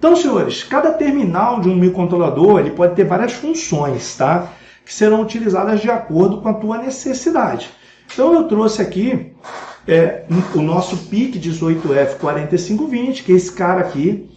Então, senhores, cada terminal de um microcontrolador ele pode ter várias funções, tá? Que serão utilizadas de acordo com a tua necessidade. Então, eu trouxe aqui o nosso PIC 18F4520, que é esse cara aqui.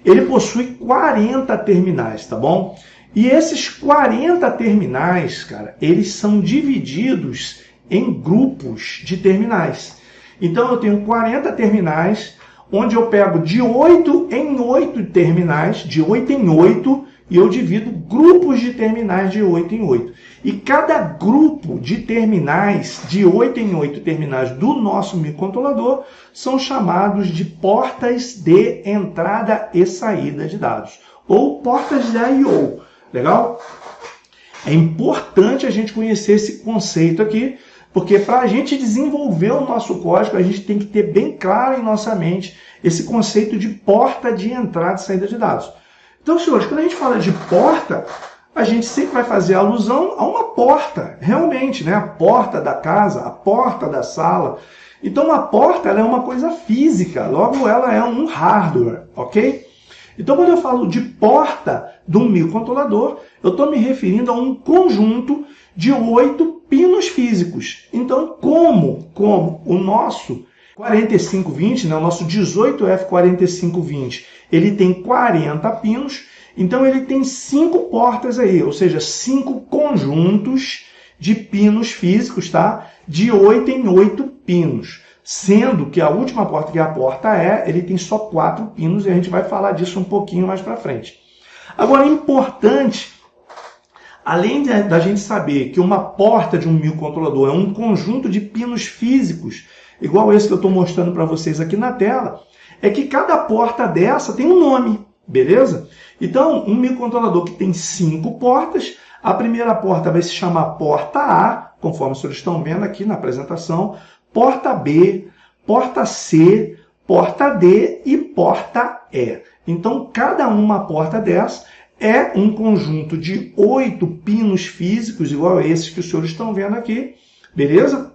Ele possui 40 terminais, tá bom? E esses 40 terminais, cara, eles são divididos em grupos de terminais. Então, eu tenho 40 terminais, onde eu pego de 8 em 8 terminais, de 8 em 8, e eu divido grupos de terminais de 8 em 8. E cada grupo de terminais, de 8 em 8 terminais do nosso microcontrolador, são chamados de portas de entrada e saída de dados, ou portas de I/O. Legal? É importante a gente conhecer esse conceito aqui, porque para a gente desenvolver o nosso código, a gente tem que ter bem claro em nossa mente esse conceito de porta de entrada e saída de dados. Então, senhores, quando a gente fala de porta, a gente sempre vai fazer alusão a uma porta, realmente, né? A porta da casa, a porta da sala. Então, a porta ela é uma coisa física, logo ela é um hardware, ok? Então, quando eu falo de porta de um microcontrolador, eu estou me referindo a um conjunto de 8 pinos físicos. Então, como o nosso 4520, né, o nosso 18F4520, ele tem 40 pinos, então ele tem 5 portas aí, ou seja, 5 conjuntos de pinos físicos, tá? De 8 em 8 pinos. Sendo que a última porta, que é a porta E, ele tem só 4 pinos, e a gente vai falar disso um pouquinho mais para frente. Agora, é importante, além da gente saber que uma porta de um microcontrolador é um conjunto de pinos físicos, igual esse que eu estou mostrando para vocês aqui na tela, é que cada porta dessa tem um nome, beleza? Então, um microcontrolador que tem 5 portas, a primeira porta vai se chamar porta A, conforme vocês estão vendo aqui na apresentação, porta B, porta C, porta D e porta E. Então, cada uma porta dessa é um conjunto de 8 pinos físicos, igual a esses que os senhores estão vendo aqui, beleza?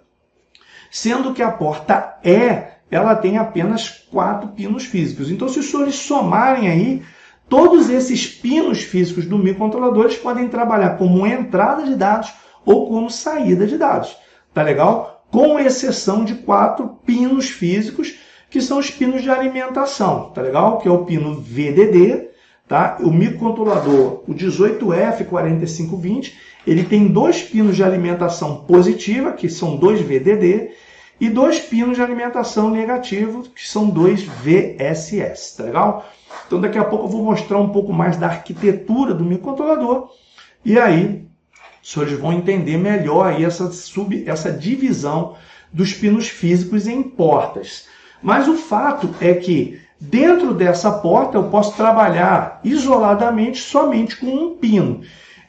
Sendo que a porta E, ela tem apenas 4 pinos físicos. Então, se os senhores somarem aí, todos esses pinos físicos do microcontrolador eles podem trabalhar como entrada de dados ou como saída de dados. Tá legal? Com exceção de 4 pinos físicos, que são os pinos de alimentação, tá legal? Que é o pino VDD, tá? O microcontrolador, o 18F4520, ele tem 2 pinos de alimentação positiva, que são 2 VDD, e 2 pinos de alimentação negativo, que são 2 VSS, tá legal? Então daqui a pouco eu vou mostrar um pouco mais da arquitetura do microcontrolador, e aí os senhores vão entender melhor aí essa divisão dos pinos físicos em portas. Mas o fato é que dentro dessa porta eu posso trabalhar isoladamente somente com um pino.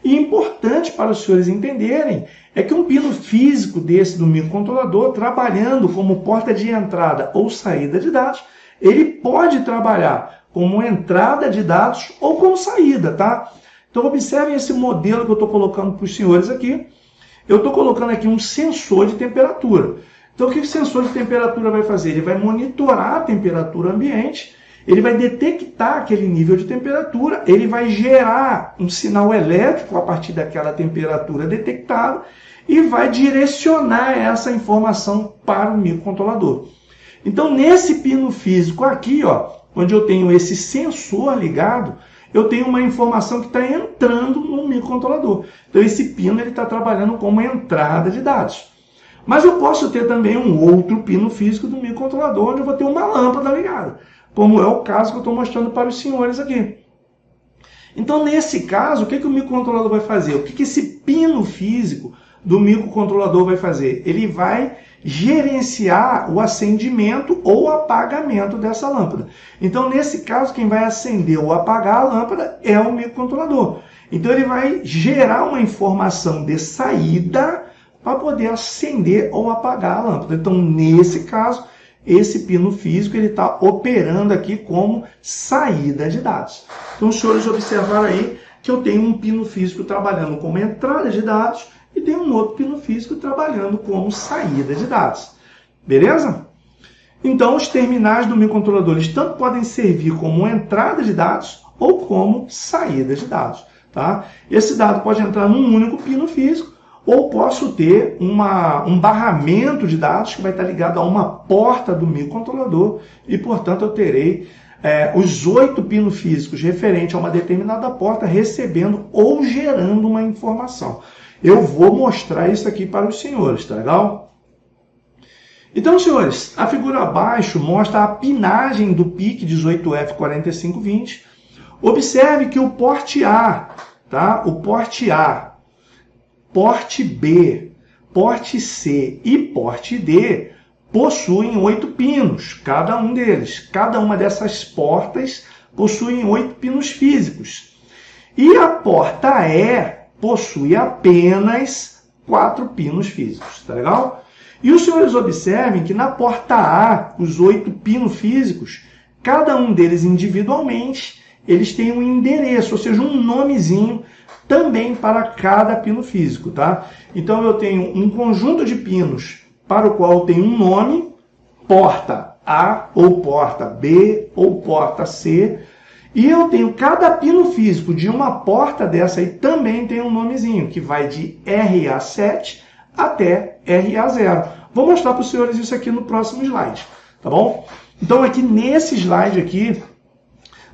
E importante para os senhores entenderem é que um pino físico desse do microcontrolador, trabalhando como porta de entrada ou saída de dados, ele pode trabalhar como entrada de dados ou como saída, tá? Então, observem esse modelo que eu estou colocando para os senhores aqui. Eu estou colocando aqui um sensor de temperatura. Então, o que o sensor de temperatura vai fazer? Ele vai monitorar a temperatura ambiente, ele vai detectar aquele nível de temperatura, ele vai gerar um sinal elétrico a partir daquela temperatura detectada e vai direcionar essa informação para o microcontrolador. Então, nesse pino físico aqui, ó, onde eu tenho esse sensor ligado, eu tenho uma informação que está entrando no microcontrolador. Então, esse pino está trabalhando como entrada de dados. Mas eu posso ter também um outro pino físico do microcontrolador, onde eu vou ter uma lâmpada ligada, como é o caso que eu estou mostrando para os senhores aqui. Então, nesse caso, o que o microcontrolador vai fazer? O que esse pino físico do microcontrolador vai fazer? Ele vai gerenciar o acendimento ou apagamento dessa lâmpada. Então, nesse caso, quem vai acender ou apagar a lâmpada é o microcontrolador. Então, ele vai gerar uma informação de saída para poder acender ou apagar a lâmpada. Então, nesse caso, esse pino físico ele está operando aqui como saída de dados. Então, os senhores observaram aí que eu tenho um pino físico trabalhando como entrada de dados e tem um outro pino físico trabalhando como saída de dados. Beleza? Então, os terminais do microcontrolador eles tanto podem servir como entrada de dados ou como saída de dados. Tá? Esse dado pode entrar num único pino físico, ou posso ter um barramento de dados que vai estar ligado a uma porta do microcontrolador e, portanto, eu terei os 8 pinos físicos referentes a uma determinada porta recebendo ou gerando uma informação. Eu vou mostrar isso aqui para os senhores, tá legal? Então, senhores, a figura abaixo mostra a pinagem do PIC 18F4520. Observe que o porte A, tá? O porte A, porte B, porte C e porte D possuem 8 pinos, cada um deles. Cada uma dessas portas possui 8 pinos físicos. E a porta E possui apenas 4 pinos físicos, tá legal? E os senhores observem que na porta A, os 8 pinos físicos, cada um deles individualmente, eles têm um endereço, ou seja, um nomezinho também para cada pino físico, tá? Então eu tenho um conjunto de pinos para o qual tem um nome, porta A ou porta B ou porta C, e eu tenho cada pino físico de uma porta dessa aí também tem um nomezinho, que vai de RA7 até RA0. Vou mostrar para os senhores isso aqui no próximo slide, tá bom? Então aqui nesse slide aqui,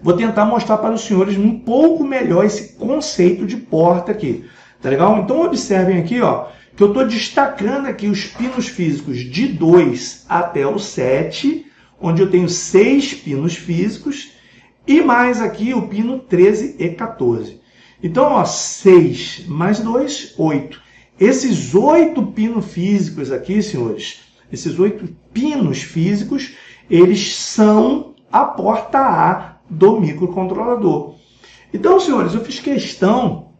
vou tentar mostrar para os senhores um pouco melhor esse conceito de porta aqui, tá legal? Então observem aqui, ó, que eu estou destacando aqui os pinos físicos de 2 até o 7, onde eu tenho 6 pinos físicos, e mais aqui o pino 13 e 14. Então, ó, 6 mais 2, 8. Esses 8 pinos físicos aqui, senhores, esses 8 pinos físicos, eles são a porta A do microcontrolador. Então, senhores, eu fiz questão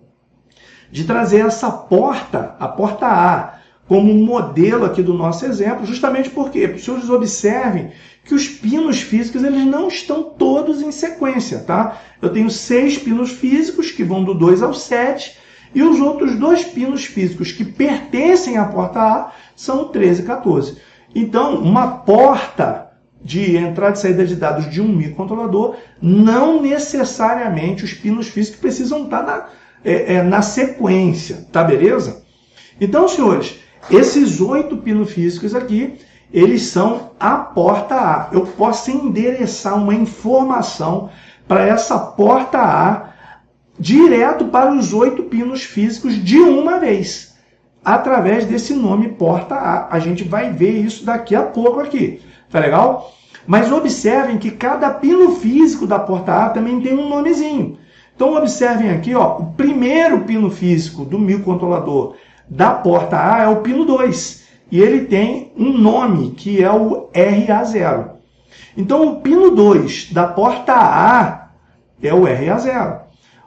de trazer essa porta, a porta A, como um modelo aqui do nosso exemplo, justamente porque os senhores observem que os pinos físicos eles não estão todos em sequência, tá? Eu tenho 6 pinos físicos que vão do 2 ao 7 e os outros 2 pinos físicos que pertencem à porta A são o 13 e 14. Então, uma porta de entrada e saída de dados de um microcontrolador, não necessariamente os pinos físicos precisam estar na sequência, tá beleza? Então, senhores, esses 8 pinos físicos aqui, eles são a porta A. Eu posso endereçar uma informação para essa porta A direto para os 8 pinos físicos de uma vez, através desse nome porta A. A gente vai ver isso daqui a pouco aqui, tá legal? Mas observem que cada pino físico da porta A também tem um nomezinho. Então observem aqui, ó, o primeiro pino físico do microcontrolador da porta A é o pino 2. E ele tem um nome, que é o RA0. Então, o pino 2 da porta A é o RA0.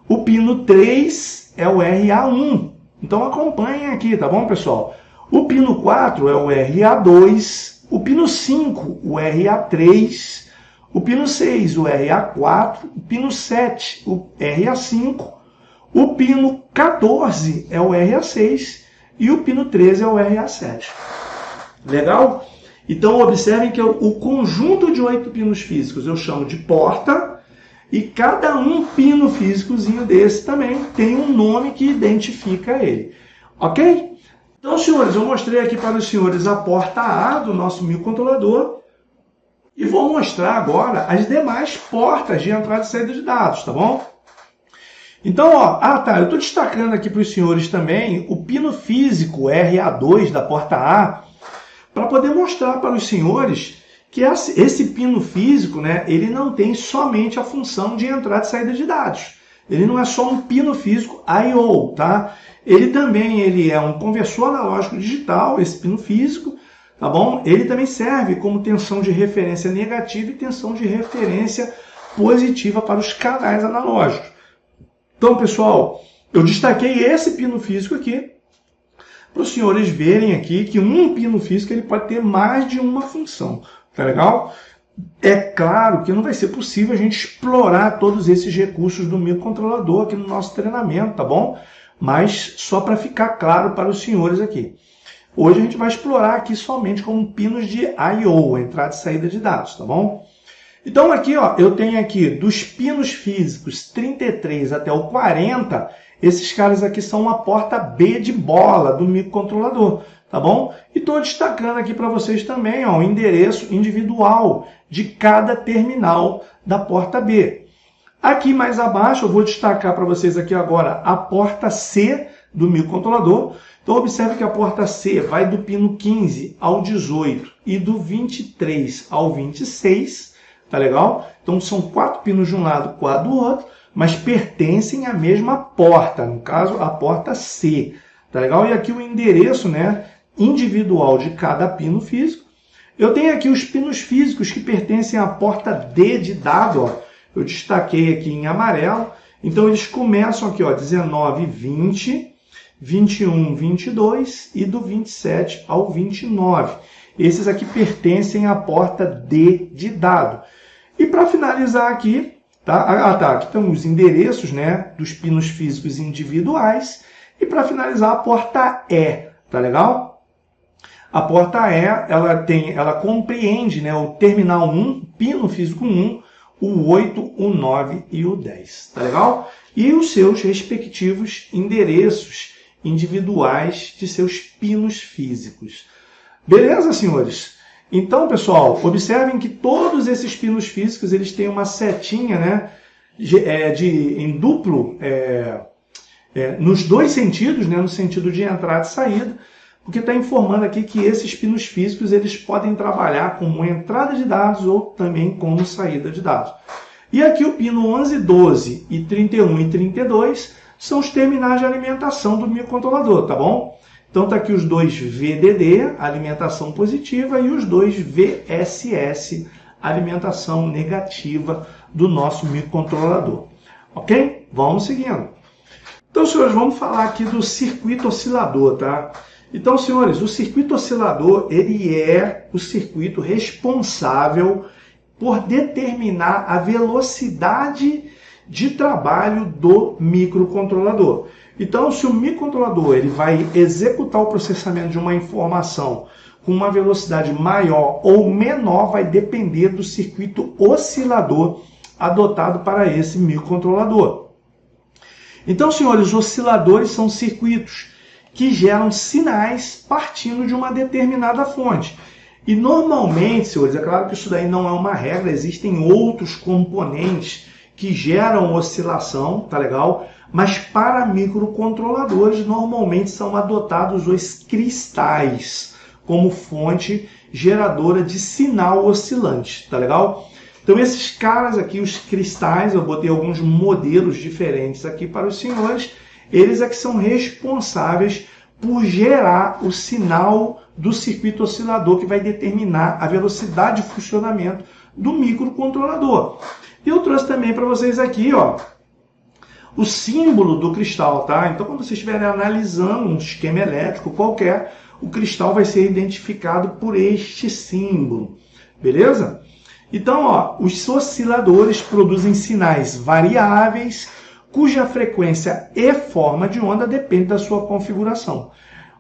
O pino 3 é o RA1. Então, acompanhem aqui, tá bom, pessoal? O pino 4 é o RA2. O pino 5, o RA3. O pino 6, o RA4. O pino 7, o RA5. O pino 14 é o RA6. E o pino 13 é o RA7. Legal? Então, observem que o conjunto de 8 pinos físicos eu chamo de porta, e cada um pino físicozinho desse também tem um nome que identifica ele. Ok? Então, senhores, eu mostrei aqui para os senhores a porta A do nosso microcontrolador, e vou mostrar agora as demais portas de entrada e saída de dados, tá bom? Então, ó, eu estou destacando aqui para os senhores também o pino físico RA2 da porta A, para poder mostrar para os senhores que esse pino físico, né, ele não tem somente a função de entrada e saída de dados. Ele não é só um pino físico I/O, tá? Ele também é um conversor analógico digital, esse pino físico, tá bom? Ele também serve como tensão de referência negativa e tensão de referência positiva para os canais analógicos. Então, pessoal, eu destaquei esse pino físico aqui para os senhores verem aqui que um pino físico ele pode ter mais de uma função. Tá legal? É claro que não vai ser possível a gente explorar todos esses recursos do microcontrolador aqui no nosso treinamento, tá bom? Mas só para ficar claro para os senhores aqui. Hoje a gente vai explorar aqui somente como pinos de I/O, entrada e saída de dados, tá bom? Então aqui, ó, eu tenho aqui dos pinos físicos 33 até o 40, esses caras aqui são a porta B de bola do microcontrolador, tá bom? E estou destacando aqui para vocês também, ó, o endereço individual de cada terminal da porta B. Aqui mais abaixo eu vou destacar para vocês aqui agora a porta C do microcontrolador. Então observe que a porta C vai do pino 15 ao 18 e do 23 ao 26, tá legal? Então são 4 pinos de um lado, 4 do outro, mas pertencem à mesma porta, no caso a porta C, tá legal? E aqui o endereço, né, individual de cada pino físico. Eu tenho aqui os pinos físicos que pertencem à porta D de dado, ó. Eu destaquei aqui em amarelo. Então eles começam aqui, ó, 19, 20, 21, 22 e do 27 ao 29. Esses aqui pertencem à porta D de dado. E para finalizar aqui, tá? Aqui estão os endereços, né, dos pinos físicos individuais. E para finalizar, a porta E, tá legal? A porta E, ela compreende, né, o terminal 1, pino físico 1, o 8, o 9 e o 10, tá legal? E os seus respectivos endereços individuais de seus pinos físicos. Beleza, senhores? Então, pessoal, observem que todos esses pinos físicos eles têm uma setinha, né, em duplo, nos dois sentidos, né, no sentido de entrada e saída, porque está informando aqui que esses pinos físicos eles podem trabalhar como entrada de dados ou também como saída de dados. E aqui o pino 11, 12 e 31 e 32 são os terminais de alimentação do microcontrolador, tá bom? Então está aqui os dois VDD, alimentação positiva, e os dois VSS, alimentação negativa do nosso microcontrolador. Ok? Vamos seguindo. Então, senhores, vamos falar aqui do circuito oscilador, tá? Então, senhores, o circuito oscilador ele é o circuito responsável por determinar a velocidade de trabalho do microcontrolador. Então, se o microcontrolador ele vai executar o processamento de uma informação com uma velocidade maior ou menor, vai depender do circuito oscilador adotado para esse microcontrolador. Então, senhores, osciladores são circuitos que geram sinais partindo de uma determinada fonte. E normalmente, senhores, é claro que isso daí não é uma regra, existem outros componentes que geram oscilação, tá legal? Mas para microcontroladores, normalmente são adotados os cristais como fonte geradora de sinal oscilante, tá legal? Então esses caras aqui, os cristais, eu botei alguns modelos diferentes aqui para os senhores, eles é que são responsáveis por gerar o sinal do circuito oscilador que vai determinar a velocidade de funcionamento do microcontrolador. E eu trouxe também para vocês aqui, ó, o símbolo do cristal, tá? Então, quando vocês estiverem analisando um esquema elétrico qualquer, o cristal vai ser identificado por este símbolo, beleza? Então, ó, os osciladores produzem sinais variáveis, cuja frequência e forma de onda depende da sua configuração.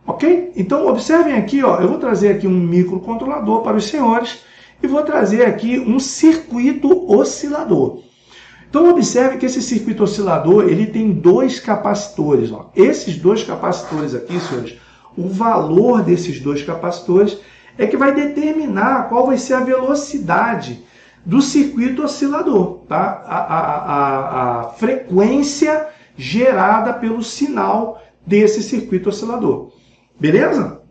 Ok? Então, observem aqui, ó, eu vou trazer aqui um microcontrolador para os senhores e vou trazer aqui um circuito oscilador. Então, observe que esse circuito oscilador ele tem dois capacitores. Ó. Esses dois capacitores aqui, senhores, o valor desses dois capacitores é que vai determinar qual vai ser a velocidade do circuito oscilador, tá? A frequência gerada pelo sinal desse circuito oscilador. Beleza?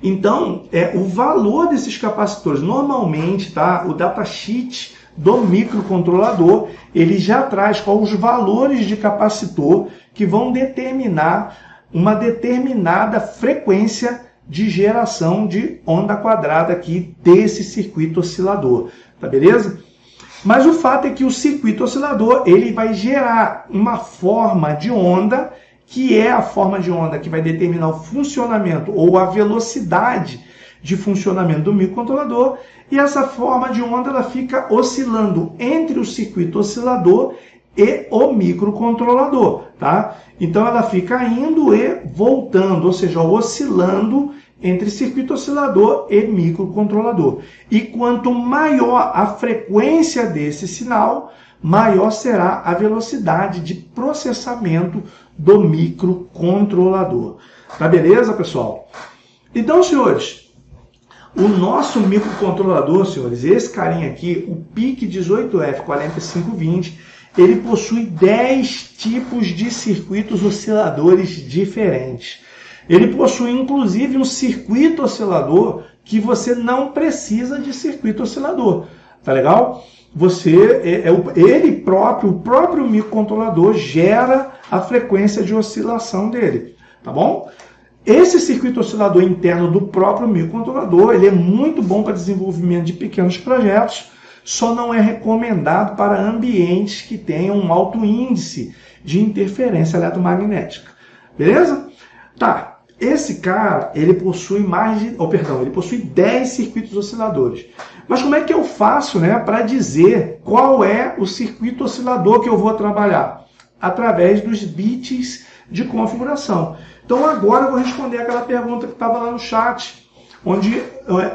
Então, o valor desses capacitores, normalmente, tá? O datasheet do microcontrolador, ele já traz quais os valores de capacitor que vão determinar uma determinada frequência de geração de onda quadrada aqui desse circuito oscilador, tá beleza? Mas o fato é que o circuito oscilador ele vai gerar uma forma de onda que é a forma de onda que vai determinar o funcionamento ou a velocidade de funcionamento do microcontrolador, e essa forma de onda ela fica oscilando entre o circuito oscilador e o microcontrolador, tá? Então ela fica indo e voltando, ou seja, oscilando entre circuito oscilador e microcontrolador. E quanto maior a frequência desse sinal, maior será a velocidade de processamento do microcontrolador. Tá beleza, pessoal? Então, senhores, o nosso microcontrolador, senhores, esse carinha aqui, o PIC18F4520, ele possui 10 tipos de circuitos osciladores diferentes. Ele possui, inclusive, um circuito oscilador que você não precisa de circuito oscilador. Tá legal? O próprio microcontrolador gera a frequência de oscilação dele. Tá bom? Esse circuito oscilador interno do próprio microcontrolador, ele é muito bom para desenvolvimento de pequenos projetos, só não é recomendado para ambientes que tenham um alto índice de interferência eletromagnética. Beleza? Tá. Esse cara, ele possui ele possui 10 circuitos osciladores. Mas como é que eu faço, né, para dizer qual é o circuito oscilador que eu vou trabalhar? Através dos bits de configuração. Então agora eu vou responder aquela pergunta que estava lá no chat, onde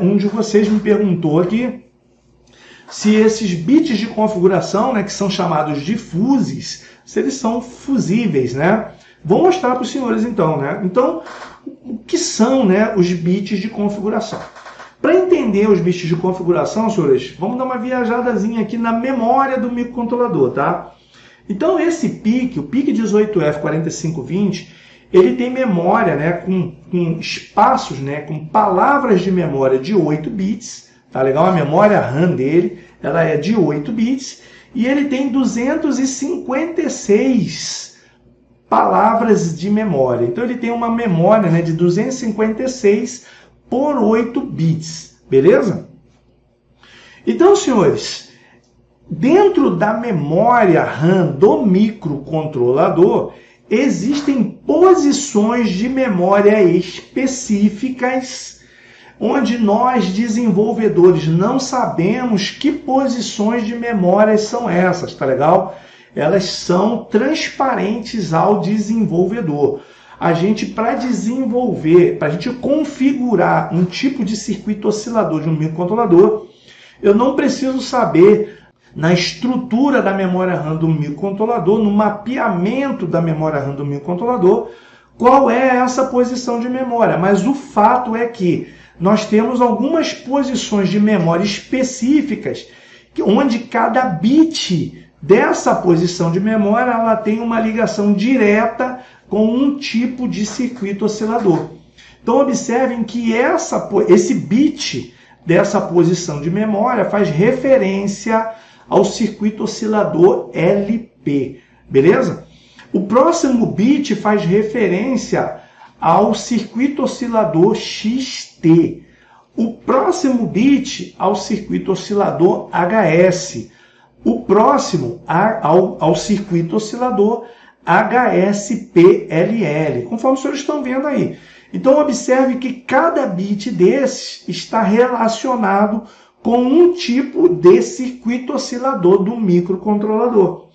um de vocês me perguntou aqui se esses bits de configuração, né, que são chamados de fuses, se eles são fusíveis, né? Vou mostrar para os senhores então, né? Então, o que são, né, os bits de configuração? Para entender os bits de configuração, senhores, vamos dar uma viajadazinha aqui na memória do microcontrolador, tá? Então, esse PIC, o PIC18F4520, ele tem memória, né, com espaços, né, com palavras de memória de 8 bits, tá legal? A memória RAM dele, ela é de 8 bits, e ele tem 256 palavras de memória. Então, ele tem uma memória, né, de 256 por 8 bits, beleza? Então, senhores, dentro da memória RAM do microcontrolador, existem posições de memória específicas, onde nós, desenvolvedores, não sabemos que posições de memória são essas, tá legal? Elas são transparentes ao desenvolvedor. A gente, para desenvolver, para a gente configurar um tipo de circuito oscilador de um microcontrolador, eu não preciso saber na estrutura da memória RAM do microcontrolador, no mapeamento da memória RAM do microcontrolador, qual é essa posição de memória. Mas o fato é que nós temos algumas posições de memória específicas, onde cada bit dessa posição de memória ela tem uma ligação direta com um tipo de circuito oscilador. Então, observem que esse bit dessa posição de memória faz referência ao circuito oscilador LP, beleza? O próximo bit faz referência ao circuito oscilador XT. O próximo bit ao circuito oscilador HS. O próximo ao circuito oscilador HSPLL, conforme os senhores estão vendo aí. Então, observe que cada bit desses está relacionado com um tipo de circuito oscilador do microcontrolador.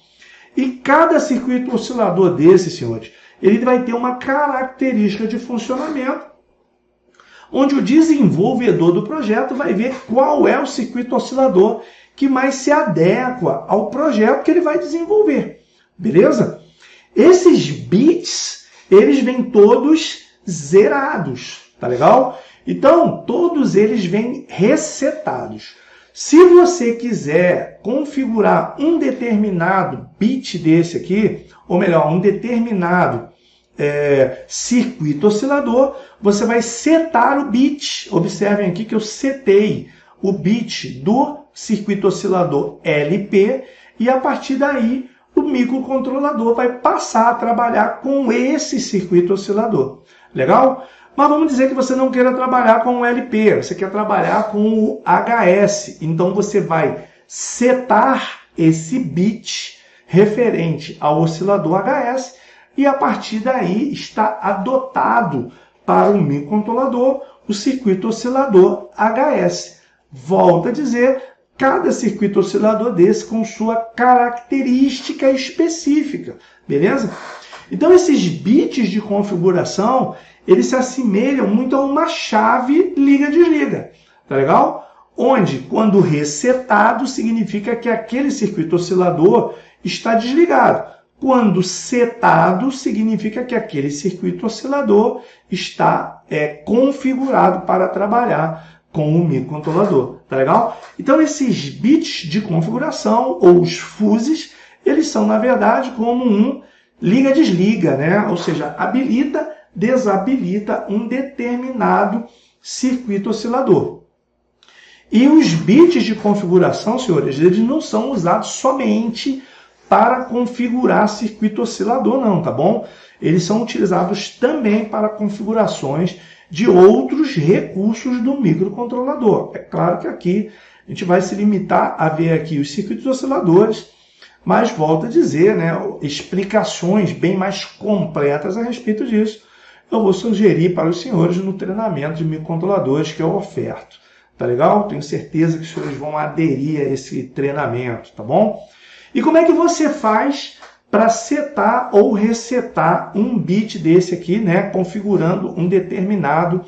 E cada circuito oscilador desses, senhores, ele vai ter uma característica de funcionamento, onde o desenvolvedor do projeto vai ver qual é o circuito oscilador que mais se adequa ao projeto que ele vai desenvolver. Beleza? Esses bits, eles vêm todos zerados, tá legal? Então, todos eles vêm resetados. Se você quiser configurar um determinado bit desse aqui, ou melhor, um determinado circuito oscilador, você vai setar o bit. Observem aqui que eu setei o bit do circuito oscilador LP e a partir daí o microcontrolador vai passar a trabalhar com esse circuito oscilador. Legal? Mas vamos dizer que você não queira trabalhar com o LP, você quer trabalhar com o HS. Então você vai setar esse bit referente ao oscilador HS e a partir daí está adotado para o microcontrolador o circuito oscilador HS. Volto a dizer, cada circuito oscilador desse com sua característica específica, beleza? Então esses bits de configuração, eles se assemelham muito a uma chave liga-desliga, tá legal? Onde, quando resetado, significa que aquele circuito oscilador está desligado. Quando setado, significa que aquele circuito oscilador está configurado para trabalhar com o microcontrolador, tá legal? Então, esses bits de configuração, ou os fuses, eles são, na verdade, como um liga-desliga, né? Ou seja, habilita, desabilita um determinado circuito oscilador. E os bits de configuração, senhores, eles não são usados somente para configurar circuito oscilador, não, tá bom? Eles são utilizados também para configurações de outros recursos do microcontrolador. É claro que aqui a gente vai se limitar a ver aqui os circuitos osciladores, mas volto a dizer, né, explicações bem mais completas a respeito disso, eu vou sugerir para os senhores no treinamento de microcontroladores que eu oferto. Tá legal? Tenho certeza que os senhores vão aderir a esse treinamento, tá bom? E como é que você faz para setar ou resetar um bit desse aqui, né? Configurando um determinado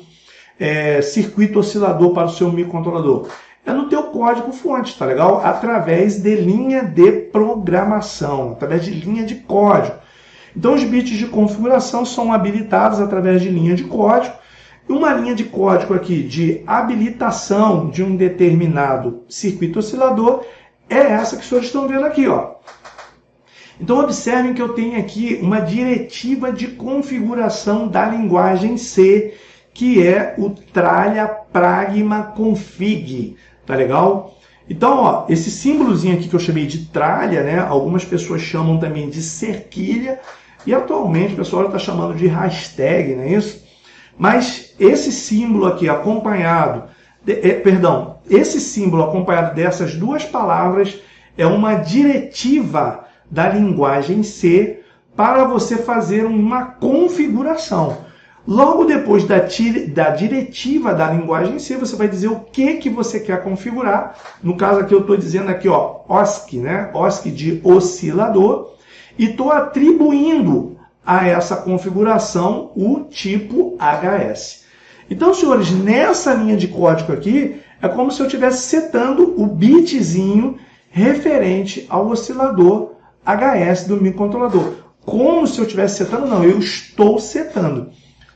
circuito oscilador para o seu microcontrolador? É no teu código-fonte, tá legal? Através de linha de programação, através de linha de código. Então, os bits de configuração são habilitados através de linha de código. Uma linha de código aqui de habilitação de um determinado circuito oscilador é essa que os senhores estão vendo aqui, ó. Então, observem que eu tenho aqui uma diretiva de configuração da linguagem C, que é o tralha pragma config, tá legal? Então, ó, esse símbolozinho aqui que eu chamei de tralha, né? Algumas pessoas chamam também de cerquilha, e atualmente o pessoal está chamando de hashtag, não é isso? Mas esse símbolo aqui acompanhado, esse símbolo acompanhado dessas duas palavras é uma diretiva da linguagem C para você fazer uma configuração. Logo depois da diretiva da linguagem C, você vai dizer o que você quer configurar. No caso aqui eu estou dizendo aqui, ó, OSC, né? OSC de oscilador, e estou atribuindo a essa configuração o tipo HS. Então, senhores, nessa linha de código aqui, é como se eu estivesse setando o bitzinho referente ao oscilador HS do microcontrolador. Como se eu estivesse setando? Não, eu estou setando.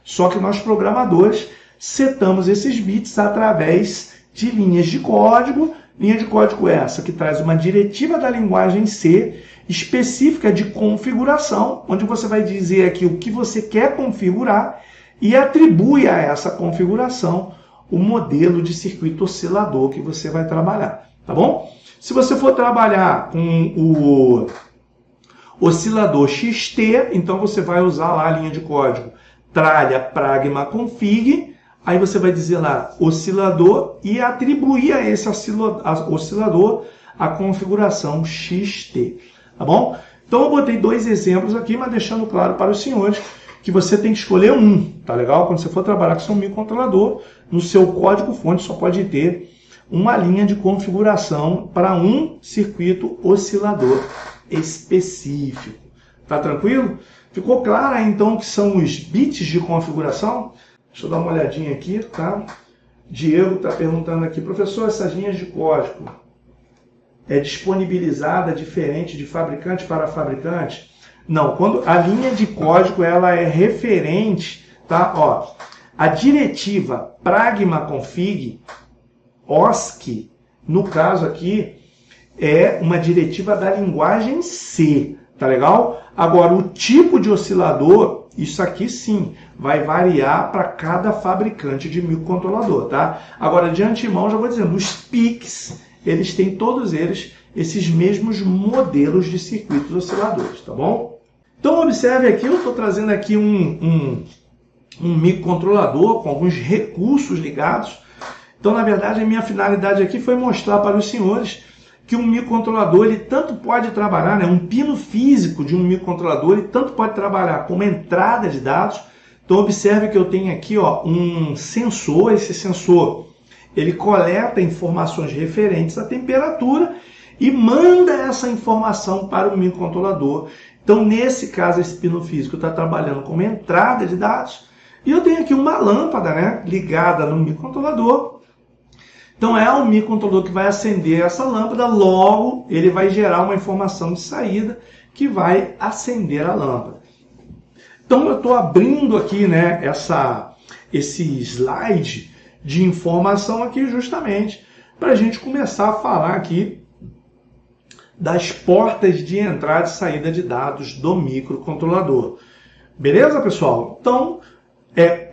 Só que nós, programadores, setamos esses bits através de linhas de código. Linha de código essa que traz uma diretiva da linguagem C específica de configuração, onde você vai dizer aqui o que você quer configurar e atribui a essa configuração o modelo de circuito oscilador que você vai trabalhar, tá bom? Se você for trabalhar com o oscilador XT, então você vai usar lá a linha de código tralha pragma config, aí você vai dizer lá oscilador e atribuir a esse oscilador a configuração XT. Tá bom? Então eu botei dois exemplos aqui, mas deixando claro para os senhores que você tem que escolher um, tá legal? Quando você for trabalhar com seu microcontrolador, no seu código-fonte só pode ter uma linha de configuração para um circuito oscilador específico. Tá tranquilo? Ficou claro então que são os bits de configuração? Deixa eu dar uma olhadinha aqui, tá? Diego está perguntando aqui, professor, essas linhas de código é disponibilizada diferente de fabricante para fabricante? Não, quando a linha de código ela é referente, tá? Ó, a diretiva pragma config OSC, no caso aqui, é uma diretiva da linguagem C, tá legal? Agora, o tipo de oscilador, isso aqui sim, vai variar para cada fabricante de microcontrolador, tá? Agora, de antemão, já vou dizendo, os PICs, eles têm todos eles esses mesmos modelos de circuitos osciladores, tá bom? Então, observe aqui, eu estou trazendo aqui um microcontrolador com alguns recursos ligados. Então, na verdade, a minha finalidade aqui foi mostrar para os senhores que um microcontrolador, ele tanto pode trabalhar, né, um pino físico de um microcontrolador, ele tanto pode trabalhar como entrada de dados. Então, observe que eu tenho aqui, ó, um sensor. Esse sensor, ele coleta informações referentes à temperatura e manda essa informação para o microcontrolador. Então, nesse caso, esse pino físico está trabalhando como entrada de dados. E eu tenho aqui uma lâmpada, né, ligada no microcontrolador. Então é o microcontrolador que vai acender essa lâmpada, logo ele vai gerar uma informação de saída que vai acender a lâmpada. Então eu estou abrindo aqui, né, esse slide de informação aqui justamente para a gente começar a falar aqui das portas de entrada e saída de dados do microcontrolador. Beleza, pessoal? Então,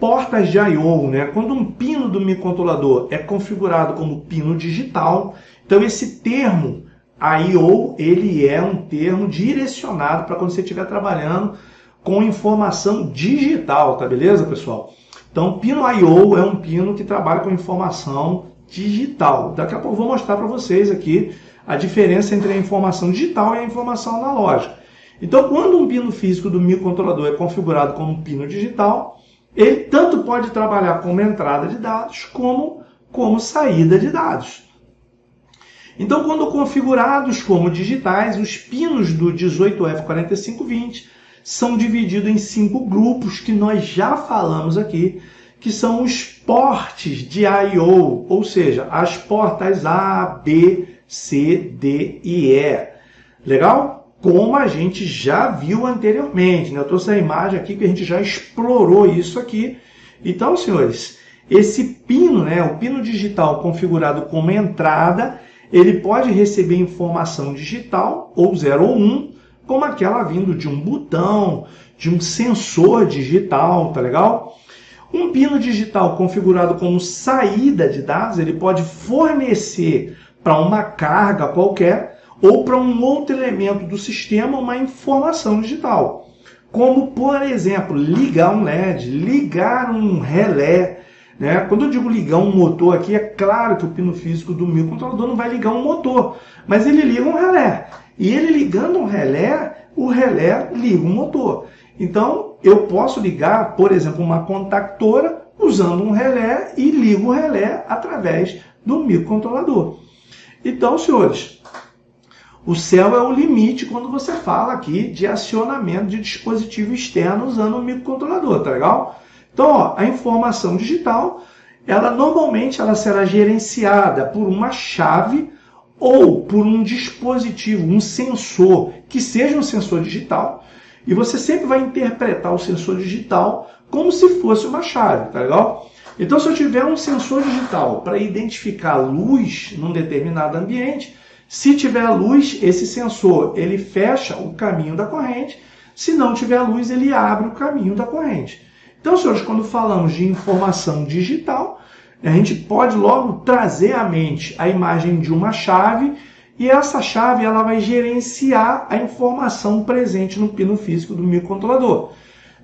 portas de I/O, né? Quando um pino do microcontrolador é configurado como pino digital, então esse termo I/O, ele é um termo direcionado para quando você estiver trabalhando com informação digital, tá beleza, pessoal? Então, pino I/O é um pino que trabalha com informação digital. Daqui a pouco eu vou mostrar para vocês aqui a diferença entre a informação digital e a informação analógica. Então, quando um pino físico do microcontrolador é configurado como um pino digital, ele tanto pode trabalhar como entrada de dados como saída de dados. Então, quando configurados como digitais, os pinos do 18F4520 são divididos em 5 grupos que nós já falamos aqui, que são os portes de I/O, ou seja, as portas A, B, C, D e E. Legal? Como a gente já viu anteriormente, né? Eu trouxe a imagem aqui que a gente já explorou isso aqui. Então, senhores, esse pino, né, o pino digital configurado como entrada, ele pode receber informação digital, ou 0 ou 1, como aquela vindo de um botão, de um sensor digital, tá legal? Um pino digital configurado como saída de dados, ele pode fornecer para uma carga qualquer ou para um outro elemento do sistema uma informação digital. Como, por exemplo, ligar um LED, ligar um relé. Né? Quando eu digo ligar um motor aqui, é claro que o pino físico do microcontrolador não vai ligar um motor, mas ele liga um relé. E ele ligando um relé, o relé liga um motor. Então, eu posso ligar, por exemplo, uma contactora usando um relé e ligo o relé através do microcontrolador. Então, senhores, o céu é o limite quando você fala aqui de acionamento de dispositivo externo usando o microcontrolador, tá legal? Então, ó, a informação digital, normalmente ela será gerenciada por uma chave ou por um dispositivo, um sensor, que seja um sensor digital, e você sempre vai interpretar o sensor digital como se fosse uma chave, tá legal? Então, se eu tiver um sensor digital para identificar luz num determinado ambiente, se tiver luz, esse sensor ele fecha o caminho da corrente, se não tiver luz, ele abre o caminho da corrente. Então, senhores, quando falamos de informação digital, a gente pode logo trazer à mente a imagem de uma chave, e essa chave ela vai gerenciar a informação presente no pino físico do microcontrolador.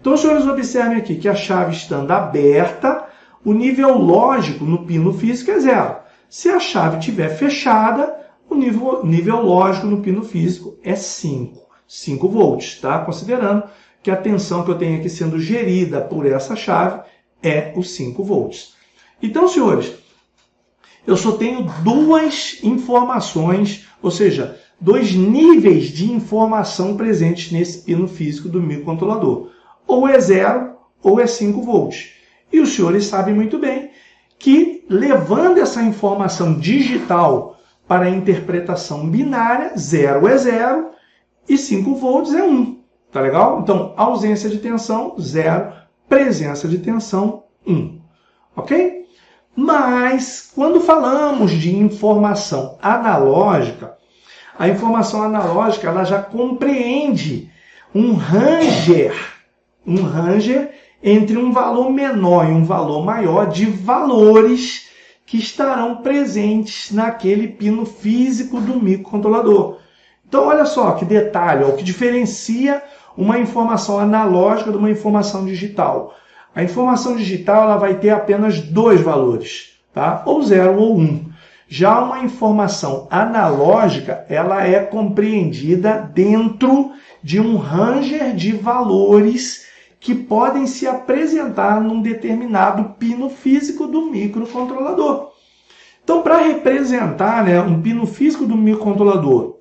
Então, senhores, observem aqui que a chave estando aberta, o nível lógico no pino físico é 0. Se a chave estiver fechada, o nível lógico no pino físico é 5 volts, tá? Considerando que a tensão que eu tenho aqui sendo gerida por essa chave é os 5 volts. Então, senhores, eu só tenho duas informações, ou seja, dois níveis de informação presentes nesse pino físico do microcontrolador. Ou é 0 ou é 5 volts. E os senhores sabem muito bem que, levando essa informação digital para a interpretação binária, 0 é 0 e 5 volts é 1. Tá legal? Então, ausência de tensão, 0. Presença de tensão, 1. Ok? Mas, quando falamos de informação analógica, a informação analógica ela já compreende um ranger entre um valor menor e um valor maior de valores que estarão presentes naquele pino físico do microcontrolador. Então, olha só que detalhe, ó, o que diferencia uma informação analógica de uma informação digital. A informação digital ela vai ter apenas 2 valores, tá? Ou 0 ou 1. Já uma informação analógica, ela é compreendida dentro de um ranger de valores que podem se apresentar num determinado pino físico do microcontrolador. Então, para representar, né, um pino físico do microcontrolador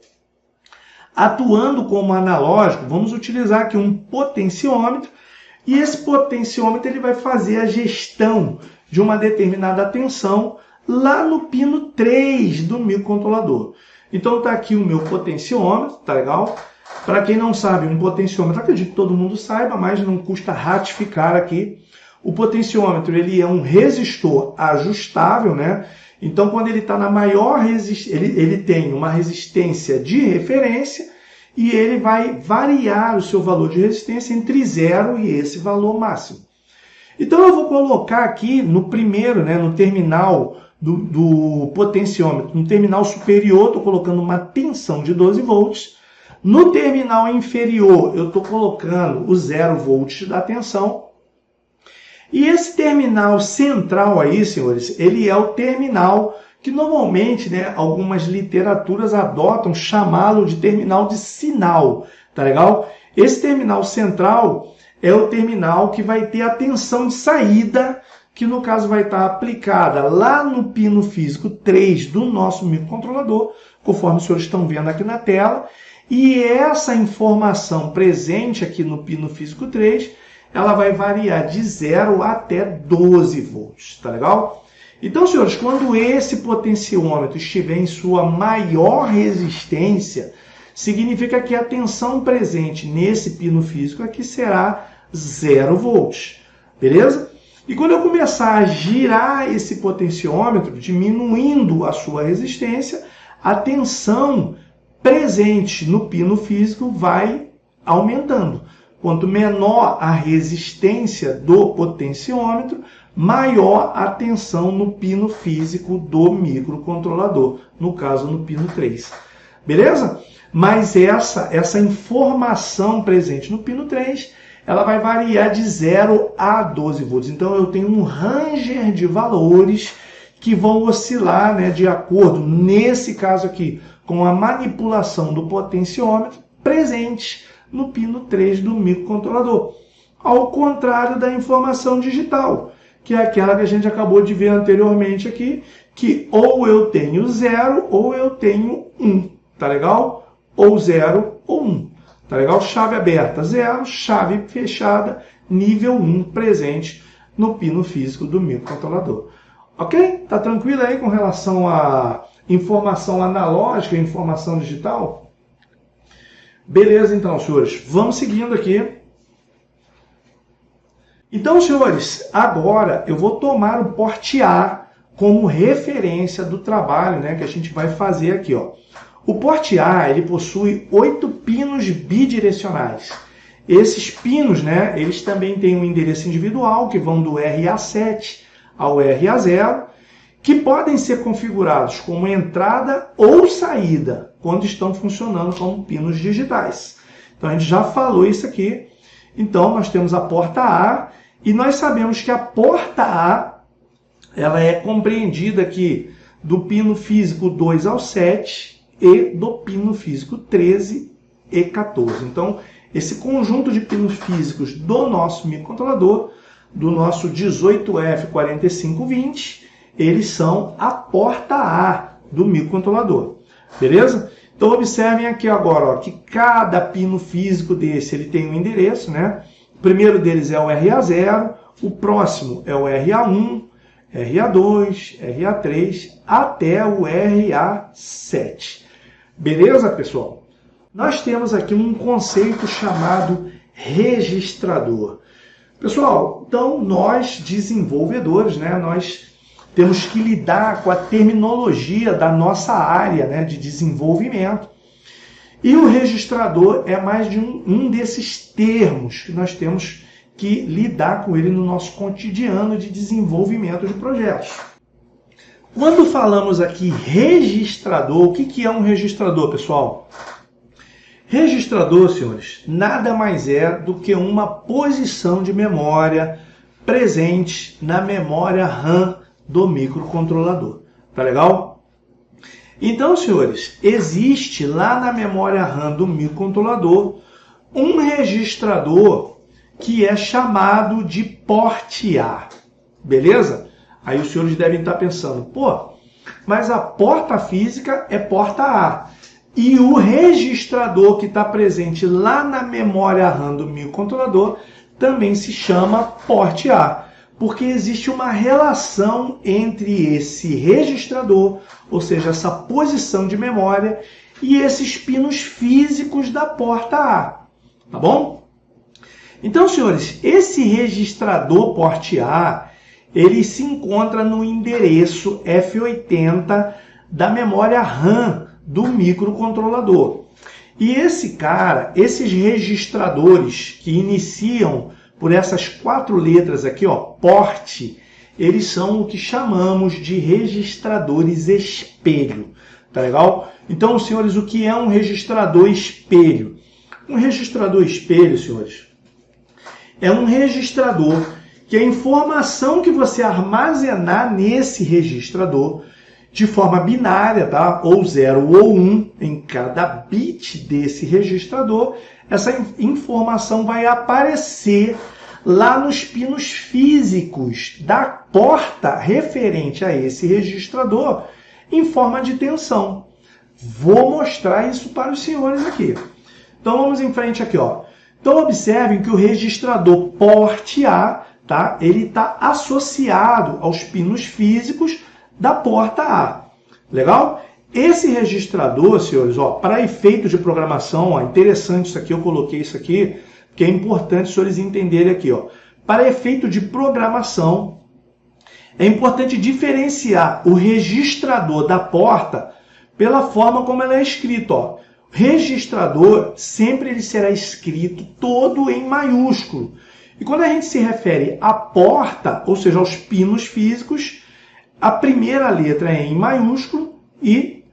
atuando como analógico, vamos utilizar aqui um potenciômetro. E esse potenciômetro ele vai fazer a gestão de uma determinada tensão lá no pino 3 do microcontrolador. Então está aqui o meu potenciômetro, tá legal? Para quem não sabe, um potenciômetro, acredito que todo mundo saiba, mas não custa ratificar aqui. O potenciômetro ele é um resistor ajustável, né? Então quando ele está na maior resistência, ele tem uma resistência de referência e ele vai variar o seu valor de resistência entre 0 e esse valor máximo. Então eu vou colocar aqui no primeiro, né, no terminal do potenciômetro, no terminal superior, estou colocando uma tensão de 12 volts. No terminal inferior, eu estou colocando o 0 volts da tensão. E esse terminal central aí, senhores, ele é o terminal que normalmente, né, algumas literaturas adotam chamá-lo de terminal de sinal, tá legal? Esse terminal central é o terminal que vai ter a tensão de saída, que no caso vai estar aplicada lá no pino físico 3 do nosso microcontrolador, conforme os senhores estão vendo aqui na tela. E essa informação presente aqui no pino físico 3, ela vai variar de 0 até 12 volts, tá legal? Então, senhores, quando esse potenciômetro estiver em sua maior resistência, significa que a tensão presente nesse pino físico aqui será 0 volts, beleza? E quando eu começar a girar esse potenciômetro, diminuindo a sua resistência, a tensão presente no pino físico vai aumentando. Quanto menor a resistência do potenciômetro, maior a tensão no pino físico do microcontrolador, no caso no pino 3. Beleza? Mas essa informação presente no pino 3, ela vai variar de 0 a 12 volts. Então eu tenho um ranger de valores que vão oscilar, né, de acordo, nesse caso aqui, com a manipulação do potenciômetro presente no pino 3 do microcontrolador. Ao contrário da informação digital, que é aquela que a gente acabou de ver anteriormente aqui, que ou eu tenho 0 ou eu tenho 1, tá legal? Ou 0 ou 1, tá legal? Chave aberta 0, chave fechada nível 1 presente no pino físico do microcontrolador. Ok? Tá tranquilo aí com relação à informação analógica e informação digital? Beleza, então, senhores. Vamos seguindo aqui. Então, senhores, agora eu vou tomar o porte A como referência do trabalho, né, que a gente vai fazer aqui, ó. O porte A, ele possui 8 pinos bidirecionais. Esses pinos, né, eles também têm um endereço individual, que vão do RA7 ao RA0, que podem ser configurados como entrada ou saída, quando estão funcionando como pinos digitais. Então, a gente já falou isso aqui. Então, nós temos a porta A, e nós sabemos que a porta A, ela é compreendida aqui do pino físico 2 ao 7 e do pino físico 13 e 14. Então, esse conjunto de pinos físicos do nosso microcontrolador, do nosso 18F4520, eles são a porta A do microcontrolador. Beleza? Então, observem aqui agora, ó, que cada pino físico desse ele tem um endereço, né? O primeiro deles é o RA0, o próximo é o RA1, RA2, RA3, até o RA7. Beleza, pessoal? Nós temos aqui um conceito chamado registrador. Pessoal, então nós desenvolvedores, né, nós temos que lidar com a terminologia da nossa área, né, de desenvolvimento. E o registrador é mais de um desses termos que nós temos que lidar com ele no nosso cotidiano de desenvolvimento de projetos. Quando falamos aqui registrador, o que é um registrador, pessoal? Registrador, senhores, nada mais é do que uma posição de memória presente na memória RAM do microcontrolador. Tá legal? Então, senhores, existe lá na memória RAM do microcontrolador um registrador que é chamado de porte A. Beleza? Aí os senhores devem estar pensando, pô, mas a porta física é porta A. E o registrador que está presente lá na memória RAM do microcontrolador também se chama porte A, porque existe uma relação entre esse registrador, ou seja, essa posição de memória, e esses pinos físicos da porta A, tá bom? Então, senhores, esse registrador porte A, ele se encontra no endereço F80 da memória RAM do microcontrolador. E esses registradores que iniciam por essas 4 letras aqui, ó, porte, eles são o que chamamos de registradores espelho, tá legal? Então, senhores, o que é um registrador espelho? Um registrador espelho, senhores, é um registrador que a informação que você armazenar nesse registrador, de forma binária, tá? Ou 0 ou 1 em cada bit desse registrador, essa informação vai aparecer lá nos pinos físicos da porta referente a esse registrador em forma de tensão. Vou mostrar isso para os senhores aqui. Então vamos em frente aqui, ó. Então observem que o registrador porte A, tá? Ele está associado aos pinos físicos da porta A. Legal? Esse registrador, senhores, ó, para efeito de programação, ó, interessante isso aqui, eu coloquei isso aqui, que é importante os senhores entenderem aqui, ó. Para efeito de programação, é importante diferenciar o registrador da porta pela forma como ela é escrita, ó. Registrador, sempre ele será escrito todo em maiúsculo. E quando a gente se refere à porta, ou seja, aos pinos físicos, a primeira letra é em maiúsculo e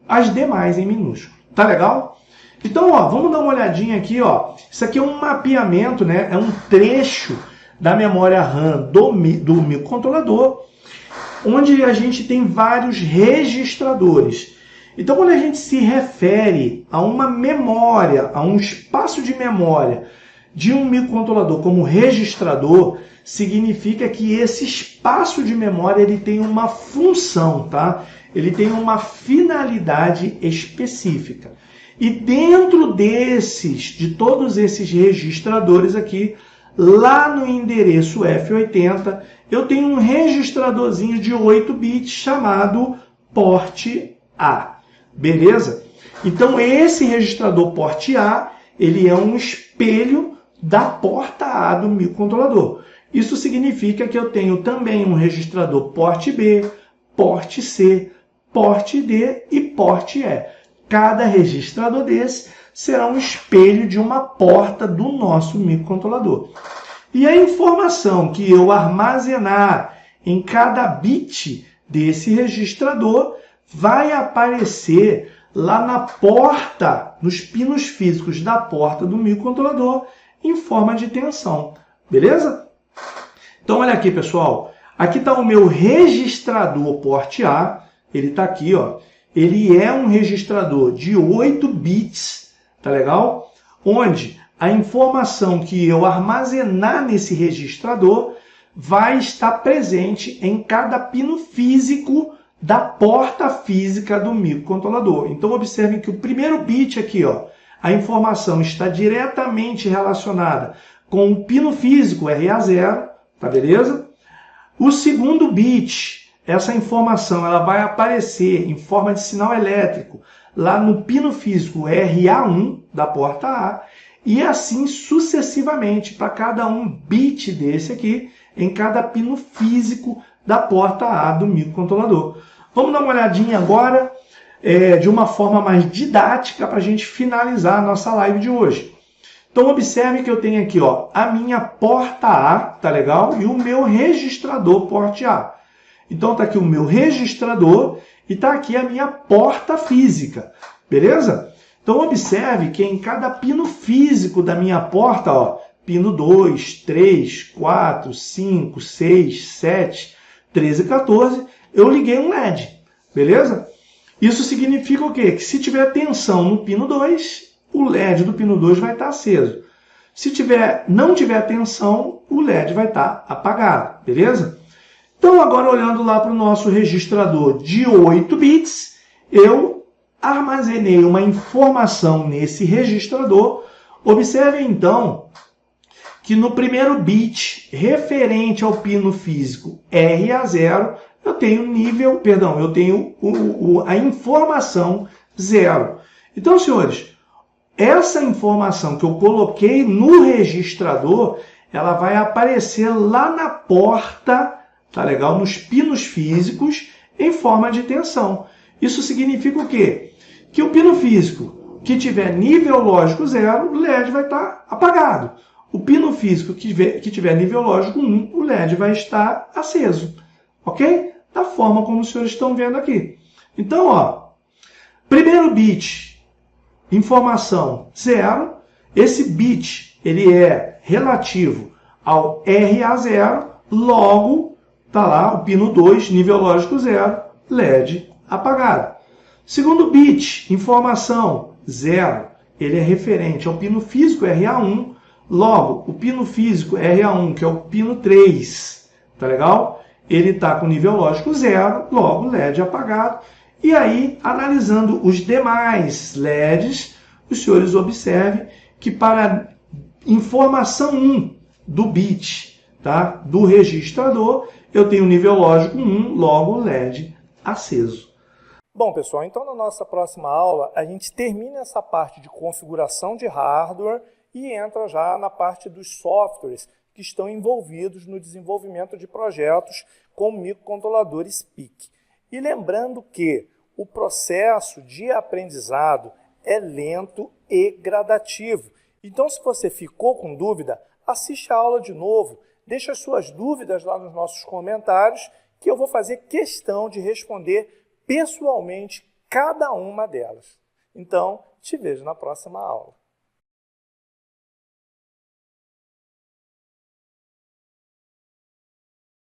as demais em minúsculo. Tá legal? Então, ó, vamos dar uma olhadinha aqui, ó. Isso aqui é um mapeamento, né? É um trecho da memória RAM do microcontrolador, onde a gente tem vários registradores. Então, quando a gente se refere a uma memória, a um espaço de memória de um microcontrolador como registrador, significa que esse espaço de memória ele tem uma função, tá? Ele tem uma finalidade específica. E dentro de todos esses registradores aqui, lá no endereço F80, eu tenho um registradorzinho de 8 bits chamado porte A. Beleza? Então esse registrador porte A, ele é um espelho da porta A do microcontrolador. Isso significa que eu tenho também um registrador porte B, porte C, porte D e porte E. Cada registrador desse será um espelho de uma porta do nosso microcontrolador. E a informação que eu armazenar em cada bit desse registrador vai aparecer lá na porta, nos pinos físicos da porta do microcontrolador, em forma de tensão. Beleza? Então, olha aqui, pessoal. Aqui está o meu registrador porte A. Ele está aqui, ó. Ele é um registrador de 8 bits, tá legal? Onde a informação que eu armazenar nesse registrador vai estar presente em cada pino físico da porta física do microcontrolador. Então, observem que o primeiro bit aqui, ó, a informação está diretamente relacionada com o pino físico RA0, tá beleza? O segundo bit, essa informação ela vai aparecer em forma de sinal elétrico lá no pino físico RA1 da porta A e assim sucessivamente para cada um bit desse aqui em cada pino físico da porta A do microcontrolador. Vamos dar uma olhadinha agora de uma forma mais didática para a gente finalizar a nossa live de hoje. Então observe que eu tenho aqui, ó, a minha porta A, tá legal? E o meu registrador porte A. Então tá aqui o meu registrador e tá aqui a minha porta física, beleza? Então observe que em cada pino físico da minha porta, ó, pino 2, 3, 4, 5, 6, 7, 13 e 14, eu liguei um LED, beleza? Isso significa o quê? Que se tiver tensão no pino 2, o LED do pino 2 vai estar aceso. Se não tiver tensão, o LED vai estar apagado, beleza? Então, agora olhando lá para o nosso registrador de 8 bits, eu armazenei uma informação nesse registrador. Observe, então, que no primeiro bit referente ao pino físico RA0, eu tenho a informação 0. Então, senhores, essa informação que eu coloquei no registrador, ela vai aparecer lá na porta, tá legal? Nos pinos físicos, em forma de tensão. Isso significa o quê? Que o pino físico que tiver nível lógico 0, o LED vai estar apagado. O pino físico que tiver nível lógico 1, o LED vai estar aceso. Ok? Da forma como os senhores estão vendo aqui. Então, ó, primeiro bit, informação 0. Esse bit, ele é relativo ao RA0, logo, tá lá o pino 2, nível lógico 0, LED apagado. Segundo bit, informação 0, ele é referente ao pino físico RA1, logo, o pino físico RA1, que é o pino 3, tá legal? Ele está com nível lógico 0, logo LED apagado. E aí, analisando os demais LEDs, os senhores observem que para informação 1 do bit, tá, do registrador, eu tenho nível lógico 1, logo LED aceso. Bom, pessoal, então na nossa próxima aula a gente termina essa parte de configuração de hardware e entra já na parte dos softwares que estão envolvidos no desenvolvimento de projetos com microcontroladores PIC. E lembrando que o processo de aprendizado é lento e gradativo. Então, se você ficou com dúvida, assiste a aula de novo, deixa as suas dúvidas lá nos nossos comentários, que eu vou fazer questão de responder pessoalmente cada uma delas. Então, te vejo na próxima aula.